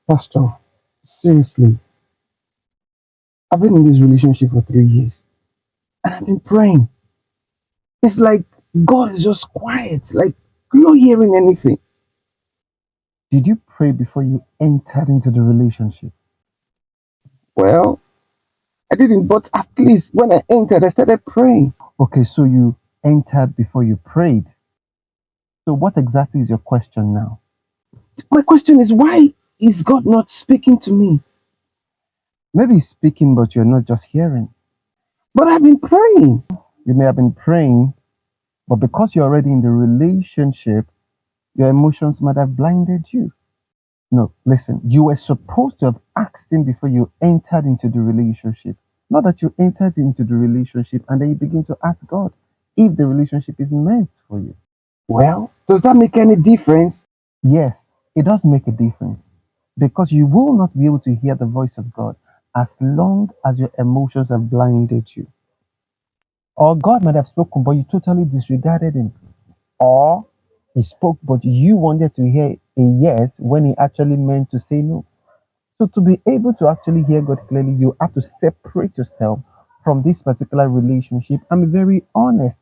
Pastor, seriously, I've been in this relationship for 3 years and I've been praying. It's like God is just quiet, like I'm not hearing anything. Did you pray before you entered into the relationship? Well, I didn't, but at least when I entered, I started praying. Okay, so you entered before you prayed. So what exactly is your question now? My question is, why is God not speaking to me? Maybe he's speaking, but you're not just hearing. But I've been praying. You may have been praying, but because you're already in the relationship, your emotions might have blinded you. No, listen, you were supposed to have asked him before you entered into the relationship. Not that you entered into the relationship and then you begin to ask God if the relationship is meant for you. Well, does that make any difference? Yes, it does make a difference because you will not be able to hear the voice of God as long as your emotions have blinded you. Or God might have spoken, but you totally disregarded him. Or he spoke, but you wanted to hear a yes when he actually meant to say no. So to be able to actually hear God clearly, you have to separate yourself from this particular relationship and be very honest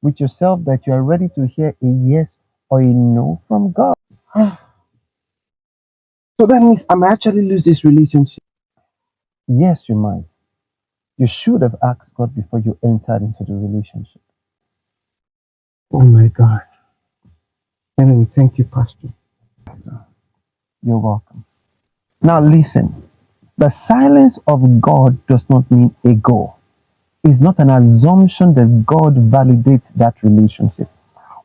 with yourself that you are ready to hear a yes or a no from God. So that means I might actually lose this relationship. Yes, you might. You should have asked God before you entered into the relationship. Oh my God. Anyway, thank you, Pastor. You're welcome. Now listen, the silence of God does not mean ego. It's not an assumption that God validates that relationship.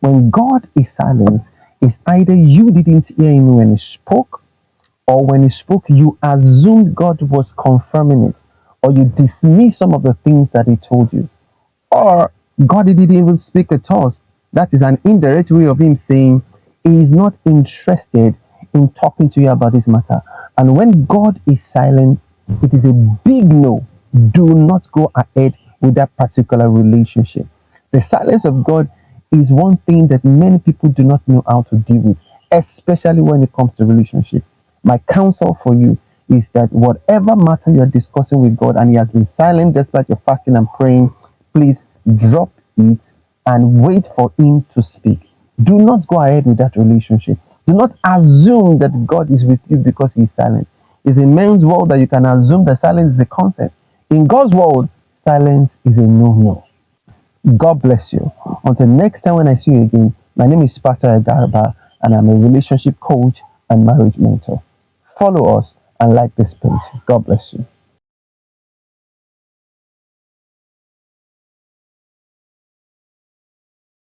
When God is silent, it's either you didn't hear him when he spoke, or when he spoke, you assumed God was confirming it, or you dismiss some of the things that he told you, or God didn't even speak at all. That is an indirect way of him saying he is not interested in talking to you about this matter. And when God is silent, it is a big no. Do not go ahead with that particular relationship. The silence of God is one thing that many people do not know how to deal with, especially when it comes to relationship. My counsel for you is that whatever matter you're discussing with God and he has been silent despite your fasting and praying, please drop it and wait for him to speak. Do not go ahead with that relationship. Do not assume that God is with you because he's silent. It's in men's world that you can assume that silence is a concept. In God's world, silence is a no-no. God bless you. Until next time when I see you again, my name is Pastor Garuba and I'm a relationship coach and marriage mentor. Follow us and like this page. God bless you.